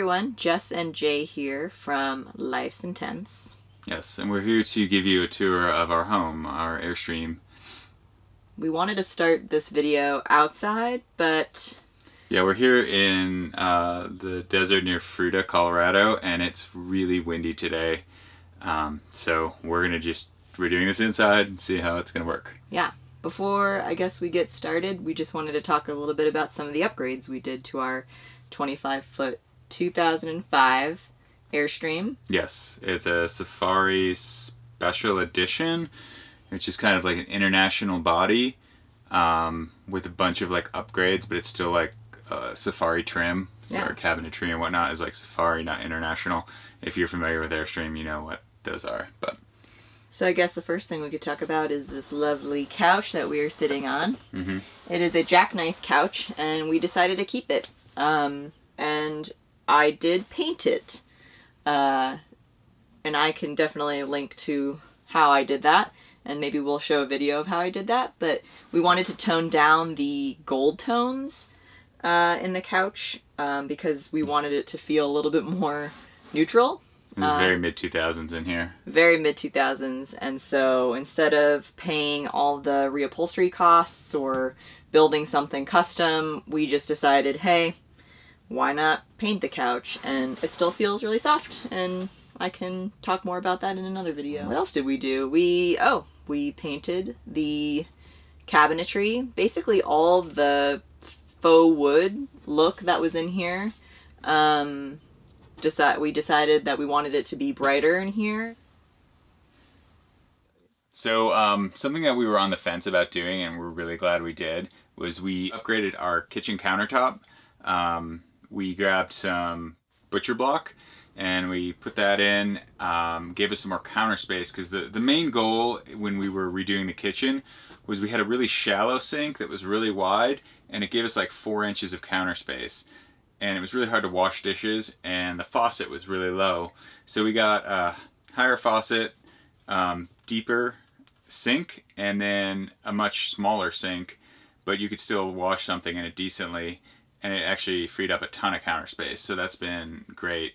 everyone, Jess and Jay here from Life's Intense. Yes, and we're here to give you a tour of our home, our Airstream. We wanted to start this video outside, but... Yeah, we're here in the desert near Fruita, Colorado, and it's really windy today. So we're doing this inside and see how it's gonna work. Yeah. Before, I guess, we get started, we just wanted to talk a little bit about some of the upgrades we did to our 25-foot 2005 Airstream. Yes, it's a Safari Special Edition. It's just kind of like an international body with a bunch of like upgrades, but it's still like Safari trim. So our cabinetry and whatnot is like Safari, not international. If you're familiar with Airstream, you know what those are. But so I guess the first thing we could talk about is this lovely couch that we are sitting on. Mm-hmm. It is a jackknife couch, and we decided to keep it. And I did paint it. And I can definitely link to how I did that, and maybe we'll show a video of how I did that. But we wanted to tone down the gold tones in the couch because we wanted it to feel a little bit more neutral. It was very mid-2000s in here. Very mid-2000s, and so instead of paying all the reupholstery costs or building something custom, we just decided, hey, why not paint the couch? And it still feels really soft, and I can talk more about that in another video. What else did we do? We painted the cabinetry, basically all the faux wood look that was in here. We decided that we wanted it to be brighter in here. So something that we were on the fence about doing, and we're really glad we did, was we upgraded our kitchen countertop. We grabbed some butcher block and we put that in, gave us some more counter space, because the main goal when we were redoing the kitchen was we had a really shallow sink that was really wide, and it gave us like 4 inches of counter space. And it was really hard to wash dishes, and the faucet was really low. So we got a higher faucet, deeper sink, and then a much smaller sink, but you could still wash something in it decently, and it actually freed up a ton of counter space, so that's been great.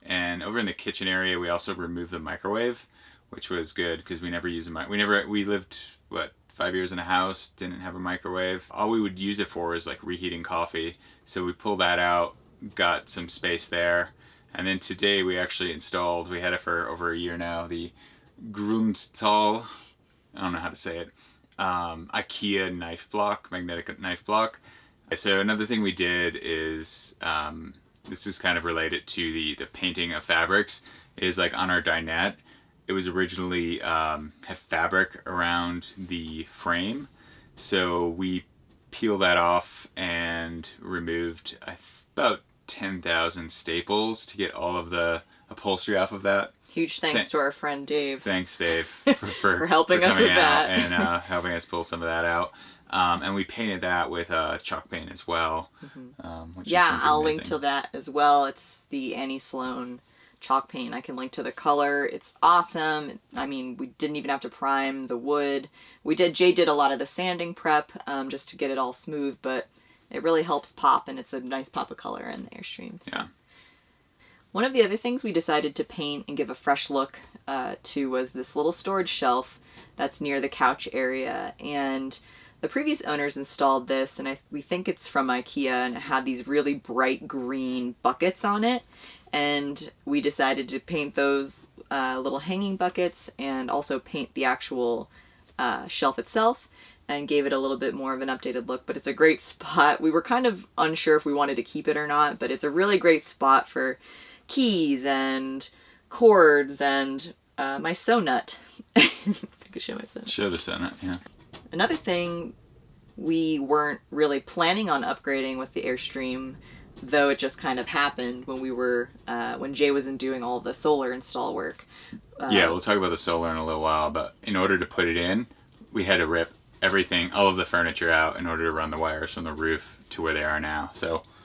And over in the kitchen area, we also removed the microwave, which was good, because we never used we lived, 5 years in a house, didn't have a microwave. All we would use it for was like reheating coffee. So we pulled that out, got some space there. And then today we actually installed, we had it for over a year now, the Grundstahl, I don't know how to say it, Ikea knife block, magnetic knife block. So another thing we did is, this is kind of related to the painting of fabrics, is like on our dinette, it was originally had fabric around the frame, so we peeled that off and removed about 10,000 staples to get all of the upholstery off of that. Huge thanks to our friend Dave. Thanks, Dave, for helping us with that and helping us pull some of that out. And we painted that with chalk paint as well. Mm-hmm. Yeah, I'll link to that as well. It's the Annie Sloan chalk paint. I can link to the color. It's awesome. I mean, we didn't even have to prime the wood. Jay did a lot of the sanding prep just to get it all smooth, but it really helps pop, and it's a nice pop of color in the Airstream. So. Yeah. One of the other things we decided to paint and give a fresh look to was this little storage shelf that's near the couch area, and the previous owners installed this, and we think it's from Ikea, and it had these really bright green buckets on it. And we decided to paint those little hanging buckets and also paint the actual shelf itself, and gave it a little bit more of an updated look. But it's a great spot. We were kind of unsure if we wanted to keep it or not, but it's a really great spot for keys and cords and my sew nut. I could show my sew nut. Show the sew nut, yeah. Another thing, we weren't really planning on upgrading with the Airstream, though it just kind of happened when we were when Jay wasn't doing all the solar install work. Yeah, we'll talk about the solar in a little while, but in order to put it in, we had to rip everything, all of the furniture out in order to run the wires from the roof to where they are now.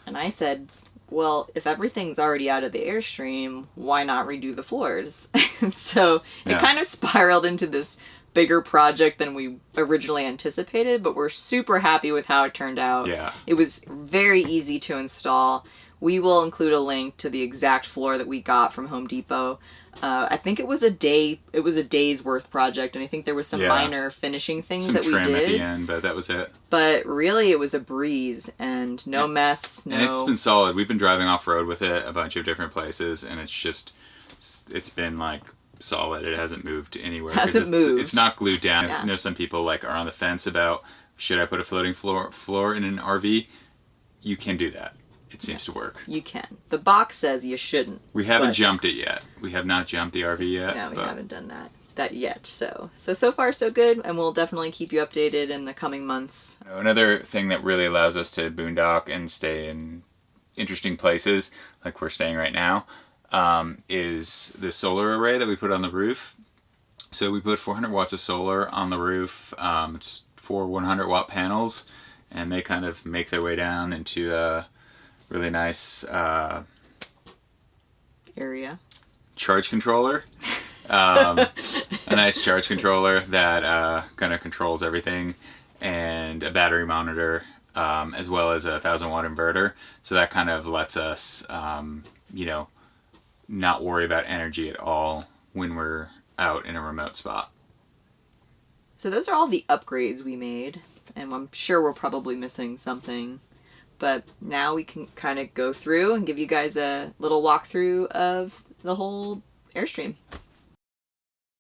And I said, well, if everything's already out of the Airstream, why not redo the floors? So it kind of spiraled into this bigger project than we originally anticipated, but we're super happy with how it turned out. Yeah. It was very easy to install. We will include a link to the exact floor that we got from Home Depot. I think it was a day's worth project, and I think there was some minor finishing things that we did. Some trim at the end, but that was it. But really, it was a breeze and no mess. No... And it's been solid. We've been driving off road with it a bunch of different places, and it's been like solid. It hasn't moved anywhere. Moved. It's not glued down. Yeah. I know some people like are on the fence about should I put a floating floor in an RV. You can do that. It seems to work. You can. The box says you shouldn't. We haven't jumped it yet. We have not jumped the RV yet. No, we haven't done that yet. So far so good, and we'll definitely keep you updated in the coming months. Another thing that really allows us to boondock and stay in interesting places, like we're staying right now, is the solar array that we put on the roof. So we put 400 watts of solar on the roof. It's 4 100-watt panels, and they kind of make their way down into a really nice area charge controller. A nice charge controller that kind of controls everything, and a battery monitor, as well as a 1,000-watt inverter. So that kind of lets us, not worry about energy at all when we're out in a remote spot. So those are all the upgrades we made, and I'm sure we're probably missing something. But now we can kind of go through and give you guys a little walkthrough of the whole Airstream.